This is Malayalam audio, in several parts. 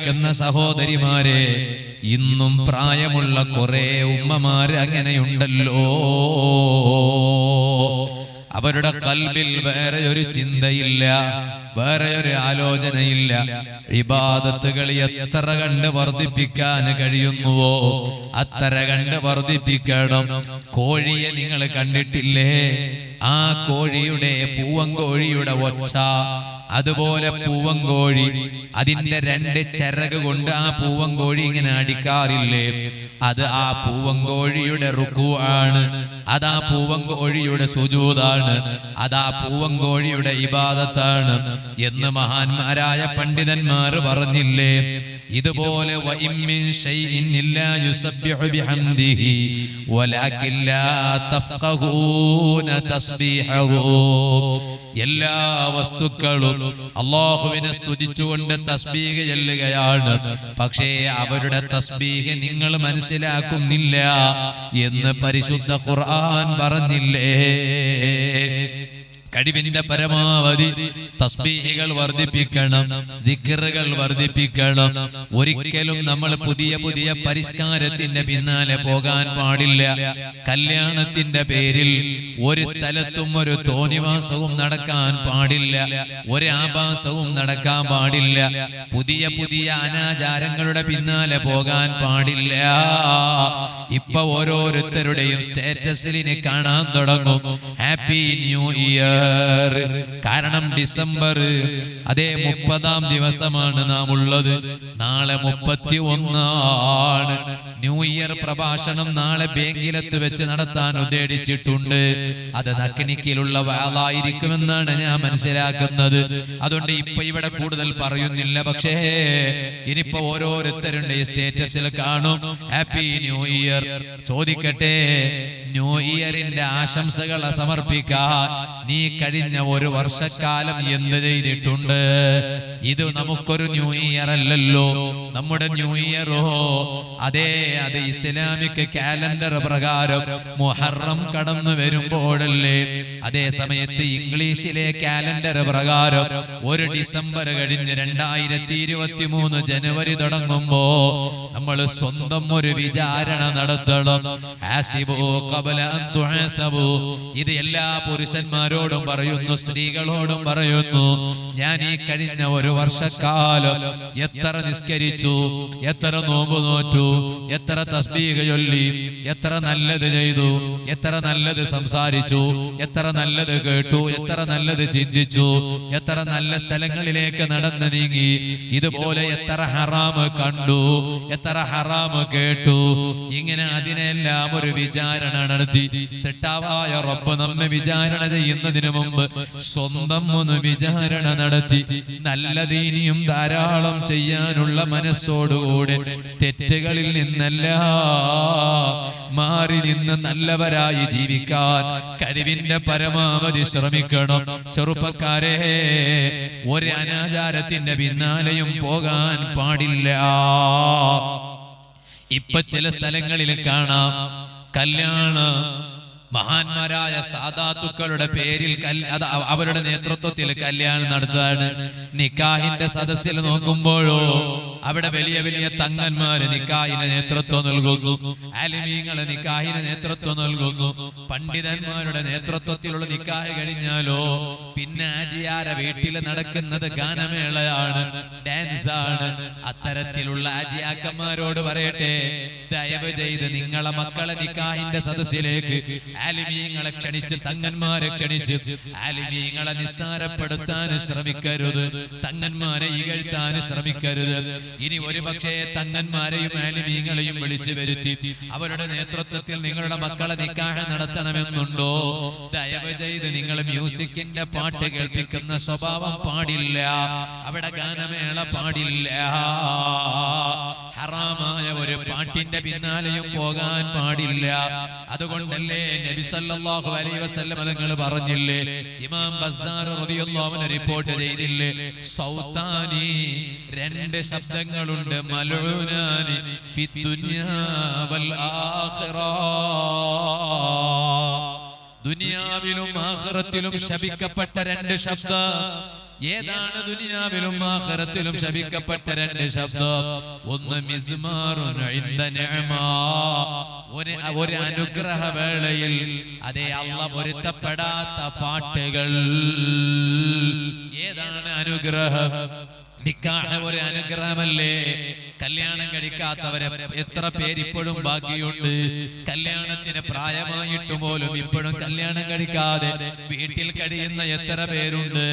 കേൾക്കുന്ന സഹോദരിമാരെ, ഇന്നും പ്രായമുള്ള കുറെ ഉമ്മമാര് അങ്ങനെയുണ്ടല്ലോ. അവരുടെ ഖൽബിൽ വേറെ ഒരു ചിന്തയില്ല, വേറെ ഒരു ആലോചനയില്ല. ഇബാദത്തുകൾ എത്ര കണ്ട് വർദ്ധിപ്പിക്കാൻ കഴിയുന്നുവോ അത്ര കണ്ട് വർദ്ധിപ്പിക്കണം. കോഴിയെ നിങ്ങൾ കണ്ടിട്ടില്ലേ? ആ കോഴിയുടെ പൂവൻകോഴിയുടെ ഒച്ച, അതുപോലെ പൂവൻകോഴി അതിന്റെ രണ്ട് ചിറക് കൊണ്ട് ആ പൂവൻകോഴി ഇങ്ങനെ അടിക്കാറില്ലേ? അത് ആ പൂവൻകോഴിയുടെ റുക്കൂ ആണ്, അതാ പൂവൻകോഴിയുടെ സുജൂദാണ്, അതാ പൂവൻകോഴിയുടെ ഇബാദത്താണ് എന്ന് മഹാന്മാരായ പണ്ഡിതന്മാർ പറഞ്ഞില്ലേ? ഇതുപോലെ എല്ലാ വസ്തുക്കളും അല്ലാഹുവിനെ സ്തുതിച്ചുകൊണ്ട് തസ്ബീഹ് ചൊല്ലുകയാണ്. പക്ഷേ അവരുടെ തസ്ബീഹ് നിങ്ങൾ മനസ്സിലാക്കുന്നില്ല എന്ന് പരിശുദ്ധ ഖുർആൻ പറഞ്ഞില്ലേ? കഴിവിന്റെ പരമാവധി തസ്ബീഹുകൾ വർദ്ധിപ്പിക്കണം, ദിക്റുകൾ വർദ്ധിപ്പിക്കണം. ഒരിക്കലും നമ്മൾ പുതിയ പുതിയ പരിഷ്കാരത്തിന്റെ പിന്നാലെ പോകാൻ പാടില്ല. കല്യാണത്തിന്റെ പേരിൽ ഒരു സ്ഥലത്തും ഒരു തോന്നിവാസവും നടക്കാൻ പാടില്ല, ഒരു ആഭാസവും നടക്കാൻ പാടില്ല. പുതിയ പുതിയ അനാചാരങ്ങളുടെ പിന്നാലെ പോകാൻ പാടില്ല. ഇപ്പൊ ഓരോരുത്തരുടെയും സ്റ്റേറ്റസിലിനെ കാണാൻ തുടങ്ങും ഹാപ്പി ന്യൂ ഇയർ. കാരണം ഡിസംബർ അതേ 30-ാം ദിവസമാണ് നാം ഉള്ളത്. നാളെ 31 ന്യൂ ഇയർ പ്രഭാഷണം നാളെ ബേങ്കിലത്ത് വെച്ച് നടത്താൻ ഉദ്ദേശിച്ചിട്ടുണ്ട്. അത് നക്കിനിക്കിലുള്ള വാളായിരിക്കുമെന്നാണ് ഞാൻ മനസ്സിലാക്കുന്നത്. അതുകൊണ്ട് ഇപ്പൊ ഇവിടെ കൂടുതൽ പറയുന്നില്ല. പക്ഷേ ഇനിയിപ്പോ ഓരോരുത്തരുടെ സ്റ്റേറ്റസിൽ കാണും ഹാപ്പി ന്യൂ ഇയർ. ചോദിക്കട്ടെ, ന്യൂ ഇയറിന്റെ ആശംസകൾ സമർപ്പിക്കാൻ നീ കഴിഞ്ഞ ഒരു വർഷക്കാലം എന്ത് ചെയ്തിട്ടുണ്ട്? ഇത് നമുക്കൊരു ന്യൂ ഇയർ അല്ലല്ലോ. നമ്മുടെ ന്യൂ ഇയറോ അത് ഇസ്ലാമിക് കാലണ്ടർ പ്രകാരം മുഹറം കടന്നു വരുമ്പോഴല്ലേ. അതേ സമയത്ത് ഇംഗ്ലീഷിലെ കാലണ്ടർ പ്രകാരം ഒരു ഡിസംബർ കഴിഞ്ഞ് 2023 ജനുവരി തുടങ്ങുമ്പോ നമ്മൾ സ്വന്തം ഒരു വിചാരണ നടത്തണം. ഇത് എല്ലാ പുരുഷന്മാരോടും പറയുന്നു, സ്ത്രീകളോടും പറയുന്നു. ഞാൻ ഈ കഴിഞ്ഞ ഒരു വർഷക്കാലം എത്ര നിസ്കരിച്ചു, എത്ര നോമ്പ് നോറ്റു, എത്ര തസ്ബീഹ് ചൊല്ലി, എത്ര നല്ലത് ചെയ്തു, എത്ര നല്ലത് സംസാരിച്ചു, എത്ര നല്ലത് കേട്ടു, എത്ര നല്ലത് ചിന്തിച്ചു, എത്ര നല്ല സ്ഥലങ്ങളിലേക്ക് നടന്നു നീങ്ങി, ഇതുപോലെ എത്ര ഹറാമ് കണ്ടു, എത്ര ഹറാമ് കേട്ടു. ഇങ്ങനെ അതിനെല്ലാം ഒരു വിചാരണ നടത്തി. സെട്ടാവായ റബ്ബ് നമ്മെ വിചാരണ ചെയ്യുന്നതിന് മുമ്പ് സ്വന്തം ഒന്ന് വിചാരണ നടത്തി. നല്ലത് ഇനിയും ധാരാളം ചെയ്യാനുള്ള മനസ്സോടുകൂടെ തെറ്റുകളിൽ നിന്നല്ല മാറി നിന്ന് നല്ലവരായി ജീവിക്കാൻ കഴിവിന്റെ പരമാവധി ശ്രമിക്കണം. ചെറുപ്പക്കാരെ, ഒരു അനാചാരത്തിന്റെ പിന്നാലെയും പോകാൻ പാടില്ല. ഇപ്പൊ ചില സ്ഥലങ്ങളിൽ കാണാം കല്യാണ മഹാന്മാരായ സാദാത്തുക്കളുടെ പേരിൽ അവരുടെ നേതൃത്വത്തിൽ കല്യാണം നടത്താണ്. നിക്കാഹിന്റെ സദസ്സിൽ നോക്കുമ്പോഴോ അവിടെ വലിയ വലിയ തങ്ങന്മാര് നിക്കാഹിന് നേതൃത്വം നൽകുന്നു, ആലിമീങ്ങള് നിക്കാഹിന് നേതൃത്വം നൽകുന്നു. പണ്ഡിതന്മാരുടെ നേതൃത്വത്തിലുള്ള നിക്കാഹ് കഴിഞ്ഞാലോ പിന്നെ ആജിയാര വീട്ടിൽ നടക്കുന്നത് ഗാനമേളയാണ്, ഡാൻസ് ആണ്. അത്തരത്തിലുള്ള ആജിയാക്കന്മാരോട് പറയട്ടെ, ദയവ് ചെയ്ത് നിങ്ങളെ മക്കളെ നിക്കാഹിന്റെ സദസ്സിലേക്ക് ആലിമീങ്ങളെ ക്ഷണിച്ച്, തങ്ങന്മാരെ ക്ഷണിച്ച് ആലിമീങ്ങളെ നിസ്സാരപ്പെടുത്താൻ ശ്രമിക്കരുത്, തങ്ങന്മാരെ ഇകഴ്ത്താൻ ശ്രമിക്കരുത്. ഇനി ഒരു പക്ഷേ തങ്ങന്മാരെയും ആലിമീങ്ങളെയും വിളിച്ചു വരുത്തി അവരുടെ നേതൃത്വത്തിൽ നിങ്ങളുടെ മക്കളെ നിക്കാഹ് നടത്തണമെന്നുണ്ടോ? ദയവ് ചെയ്ത് നിങ്ങൾ മ്യൂസിക്കിന്റെ പാട്ട് കേൾപ്പിക്കുന്ന സ്വഭാവം പാടില്ല, അവിടെ ഗാനമേള പാടില്ല. ഹറാമായ ഒരു പാട്ടിന്റെ പിന്നാലെയും പോകാൻ പാടില്ല. അതുകൊണ്ടല്ലേ നബി സല്ലല്ലാഹു അലൈഹി വസല്ലം തങ്ങൾ പറഞ്ഞില്ലേ, ഇമാം ബസ്സാർ റളിയല്ലാഹു അൻഹു റിപ്പോർട്ട് ചെയ്തില്ലേ, സൗതാനി രണ്ട് ശബ്ദങ്ങളുണ്ട്, മൽഊനാനി ഫിദ്ദുനിയാ വൽ ആഖിറ. ദുനിയാവിലും ആഖിറത്തിലും ശപിക്കപ്പെട്ട രണ്ട് ശബ്ദം. ഏതാണ് ദുനിയാവിലും ആഖിറത്തിലും ശപിക്കപ്പെട്ട രണ്ട് ശബ്ദം? ഒന്ന് മിസ്മാറുൻ ഇൻദ നിഅമ, ഒരു അനുഗ്രഹ വേളയിൽ അതേ അല്ലാഹ് പൊരുത്തപ്പെടാത്ത പാട്ടുകൾ. ഏതാണ് അനുഗ്രഹം? നിക്കാഹ് ഒരു അനുഗ്രഹമല്ലേ? കല്യാണം കഴിക്കാത്തവരെ എത്ര പേര് ഇപ്പോഴും ബാക്കിയുണ്ട്? കല്യാണത്തിന് പ്രായമായിട്ട് പോലും ഇപ്പോഴും കല്യാണം കഴിക്കാതെ വീട്ടിൽ കഴിയുന്ന എത്ര പേരുണ്ട്?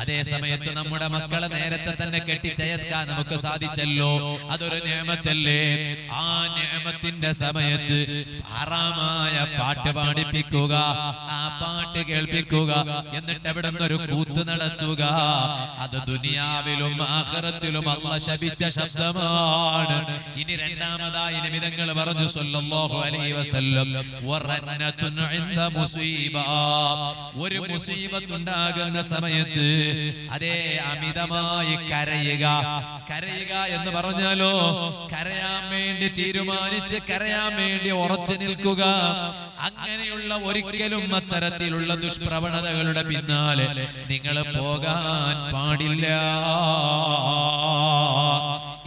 അതേ സമയത്ത് നമ്മുടെ മക്കളെ നേരത്തെ തന്നെ കെട്ടിച്ചയക്കാൻ നമുക്ക് സാധിച്ചല്ലോ, അതൊരു നിഅമത്തല്ലേ? ആ നിഅമത്തിന്റെ സമയത്ത് ഹറാമായ പാട്ട് പാടിപ്പിക്കുക, ആ പാട്ട് കേൾപ്പിക്കുക, എന്നിട്ട് അവിടെ നിന്നൊരു കൂത്ത് നടത്തുക, അത് ദുനിയാവിലും ആഖിറത്തിലും അല്ലാഹ് ശപിച്ച ശബ്ദമാണ്. ഇനി രണ്ടാമതായി നബിതങ്ങൾ പറഞ്ഞു സല്ലല്ലാഹു അലൈഹി വസല്ലം, വറനതുൻ ഇൻദ മുസീബ, ഒരു മുസീബത്ത് ഉണ്ടാകുന്ന സമയത്ത് അതേ അമിതമായി കരയുക. കരയുക എന്ന് പറഞ്ഞാലോ, കരയാൻ വേണ്ടി തീരുമാനിച്ച് കരയാൻ വേണ്ടി ഉറച്ചു നിൽക്കുക. അങ്ങനെയുള്ള ഒരിക്കലും അത്തരത്തിലുള്ള ദുഷ്പ്രവണതകളുടെ പിന്നാലെ നിങ്ങൾ പോകാൻ പാടില്ല.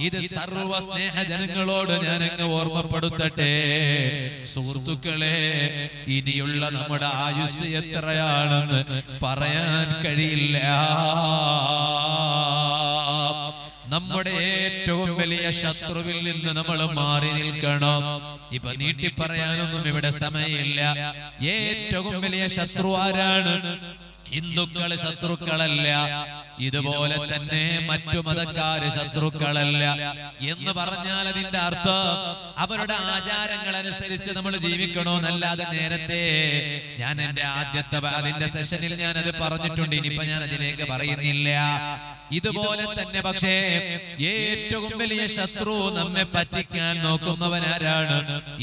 ഇത് സർവ സ്നേഹജനങ്ങളോട് ഞാൻ അങ്ങ് ഓർമ്മപ്പെടുത്തട്ടെ. സുഹൃത്തുക്കളെ, ഇനിയുള്ള നമ്മുടെ ആയുസ് എത്രയാണെന്ന് പറയാൻ കഴിയില്ല. നമ്മുടെ ഏറ്റവും വലിയ ശത്രുവിൽ നിന്ന് നമ്മൾ മാറി നിൽക്കണം. ഇപ്പൊ നീട്ടി പറയാനൊന്നും ഇവിടെ സമയമില്ല. ഏറ്റവും വലിയ ശത്രു ആരാണ്? ഹിന്ദുക്കള് ശത്രുക്കളല്ല, ഇതുപോലെ തന്നെ മറ്റു മതക്കാര് ശത്രുക്കളല്ല. എന്ന് പറഞ്ഞാൽ അതിന്റെ അർത്ഥം അവരുടെ ആചാരങ്ങൾ അനുസരിച്ച് നമ്മൾ ജീവിക്കണോന്നല്ലാതെ, നേരത്തെ ഞാൻ എന്റെ ആദ്യത്തെ അതിന്റെ സെഷനിൽ ഞാൻ അത് പറഞ്ഞിട്ടുണ്ട്, ഇനിയിപ്പോ ഞാൻ അതിലേക്ക് പറയുന്നില്ല. ഇതുപോലെ തന്നെ പക്ഷേ ഏറ്റവും വലിയ ശത്രു നമ്മെ പറ്റിക്കാൻ നോക്കുന്നവനാരാണ്?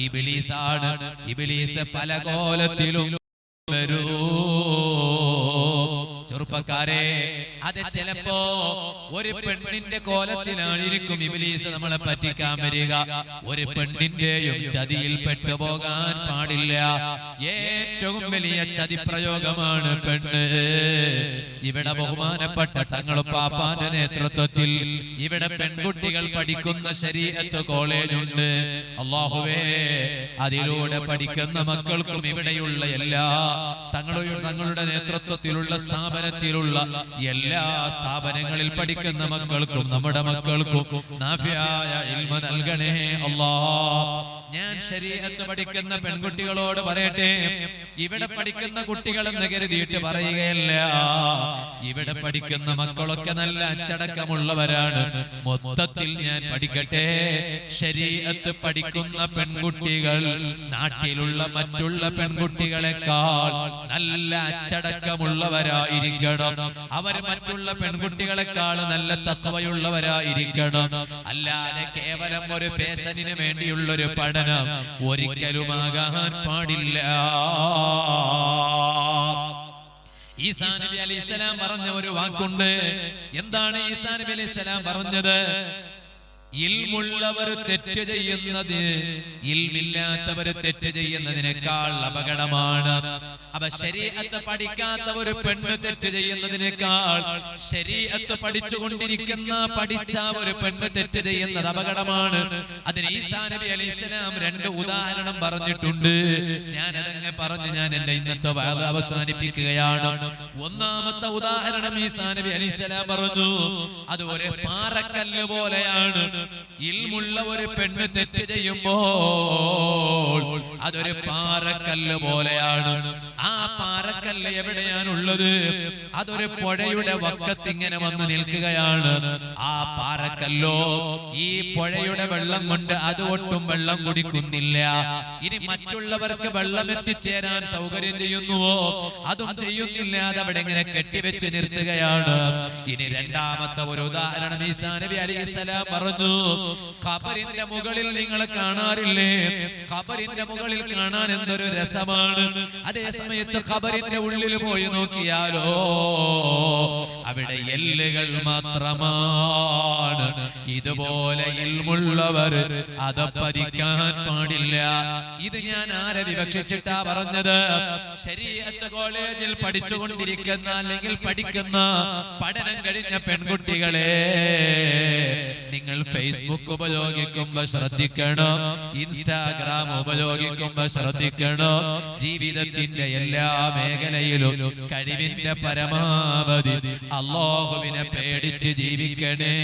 ഇബ്ലീസാണ്. ഇബ്ലീസ് പല കോലത്തിലും വരൂ. ചെറുപ്പക്കാരെ, അത് ചിലപ്പോ ഒരു പെണ്ണിന്റെ കോലത്തിലായിരിക്കും ഇബ്ലീസ് നമ്മളെ പറ്റിക്കാൻ വരിക. ഒരു പെണ്ണിന്റെയും ചതിയിൽ പെട്ടുപോകാൻ പാടില്ല. ഏറ്റവും വലിയ ചതി പ്രയോഗമാണ് പെണ്ണ്. ഇവിടെ ബഹുമാനപ്പെട്ട തങ്ങളും പാപ്പാന്റെ നേതൃത്വത്തിൽ ഇവിടെ പെൺകുട്ടികൾ പഠിക്കുന്ന ശരീഅത്ത് കോളേജുണ്ട്. അല്ലാഹുവേ, അതിലൂടെ പഠിക്കുന്ന മക്കൾക്കും ഇവിടെയുള്ള എല്ലാ തങ്ങളുടെ നേതൃത്വത്തിലുള്ള സ്ഥാപനത്തിലുള്ള എല്ലാ സ്ഥാപനങ്ങളിൽ പഠിക്കുന്ന മക്കൾക്കും നമ്മുടെ മക്കൾക്കും നാഫിയായ ഇൽമ നൽകണേ അല്ലാഹ്. ഞാൻ ശരീഅത്ത് പഠിക്കുന്ന പെൺകുട്ടികളോട് പറയട്ടെ, ഇവിടെ പഠിക്കുന്ന കുട്ടികളെന്ന് കരുതിയിട്ട് പറയുകയല്ല. ഇവിടെ പഠിക്കുന്ന മക്കളൊക്കെ നല്ല അച്ചടക്കമുള്ളവരാണ്. മൊത്തത്തിൽ ഞാൻ പഠിക്കട്ടെ, ശരീഅത്ത് പഠിക്കുന്ന പെൺകുട്ടികൾ നാട്ടിലുള്ള മറ്റുള്ള പെൺകുട്ടികളെക്കാൾ നല്ല അച്ചടക്കമുള്ളവരായിരിക്കണം. അവർ മറ്റുള്ള പെൺകുട്ടികളെക്കാൾ നല്ല തഖ്വയുള്ളവരായിരിക്കണം. അല്ലാതെ കേവലം ഒരു ഫാഷനിന് വേണ്ടിയുള്ളൊരു പഠനം ഒരിക്കലുമാകാൻ പാടില്ല. ഈസാ നബി അലൈഹിസ്സലാം പറഞ്ഞ ഒരു വാക്കുണ്ട്. എന്താണ് ഈസാ നബി അലൈഹിസ്സലാം പറഞ്ഞത്? ഇൽമുള്ളവർ തെറ്റ് ചെയ്യുന്നത് ഇൽമില്ലാത്തവർ തെറ്റ് ചെയ്യുന്നതിനേക്കാൾ അപകടമാണ്. അപ്പൊ ശരീഅത്ത് പഠിക്കാത്ത ഒരു പെണ്ണ് തെറ്റ് ചെയ്യുന്നതിനേക്കാൾ ശരീഅത്ത് പഠിച്ചുകൊണ്ടിരിക്കുന്ന പഠിച്ച ഒരു പെണ്ണ് തെറ്റ് ചെയ്യുന്നത് അപകടമാണ്. അതിന് ഈസാ നബി അലൈഹിസ്സലാം രണ്ട് ഉദാഹരണം പറഞ്ഞിട്ടുണ്ട്. ഞാൻ അതങ്ങ് പറഞ്ഞ് ഞാൻ എന്റെ ഇന്നത്തെ വാദം അവസാനിപ്പിക്കുകയാണ്. ഒന്നാമത്തെ ഉദാഹരണം ഈസാ നബി അലൈഹിസ്സലാം പറഞ്ഞു, അത് ഒരു പാറക്കല്ല് പോലെയാണ്. ഇൽമുള്ള ഒരു പെണ്ണ് തെറ്റ് ചെയ്യുമ്പോൾ അതൊരു പാറക്കല്ല് പോലെയാണ്. ആ പാറക്കല്ല് എവിടെയാണുള്ളത്? അതൊരു പുഴയുടെ വക്കത്തിങ്ങനെ വന്ന് നിൽക്കുകയാണ്. ആ പാറക്കല്ലോ ഈ പുഴയുടെ വെള്ളം കൊണ്ട് അത് ഒട്ടും വെള്ളം കുടിക്കുന്നില്ല. ഇനി മറ്റുള്ളവർക്ക് വെള്ളം എത്തിച്ചേരാൻ സൗകര്യം ചെയ്യുന്നുവോ? അതും ചെയ്യുന്നില്ല. അതവിടെ ഇങ്ങനെ കെട്ടിവെച്ച് നിർത്തുകയാണ്. ഇനി രണ്ടാമത്തെ ഒരു ഉദാഹരണം ഈസാ നബി അലൈഹിസ്സലാം പറഞ്ഞു, ഖബറിന്റെ മുകളിൽ നിങ്ങൾ കാണാറില്ലേ? ഖബറിന്റെ മുകളിൽ കാണാൻ എന്തൊരു രസമാണ്. അതേ സമയത്ത് ഖബറിന്റെ ഉള്ളിൽ പോയി നോക്കിയാലോ അവിടെ എല്ലുകൾ മാത്രമാണ്. ഇതുപോലെ ഇൽമുള്ളവർ അതപ്പതിക്കാൻ പാടില്ല. ഇത് ഞാൻ ആരെ വിവക്ഷിച്ചിട്ടാ പറഞ്ഞത്? ശരീഅത്ത് കോളേജിൽ പഠിച്ചുകൊണ്ടിരിക്കുന്ന അല്ലെങ്കിൽ പഠിക്കുന്ന പഠനം കഴിഞ്ഞ പെൺകുട്ടികളെ, നിങ്ങൾ ഫേസ്ബുക്ക് ഉപയോഗിക്കുമ്പോൾ ശ്രദ്ധിക്കണം, ഇൻസ്റ്റാഗ്രാം ഉപയോഗിക്കുമ്പോൾ ശ്രദ്ധിക്കണം. ജീവിതത്തിന്റെ എല്ലാ മേഖലയിലും കഴിവിന്റെ പരമാവധി അല്ലാഹുവിനെ പേടിച്ച് ജീവിക്കണേ.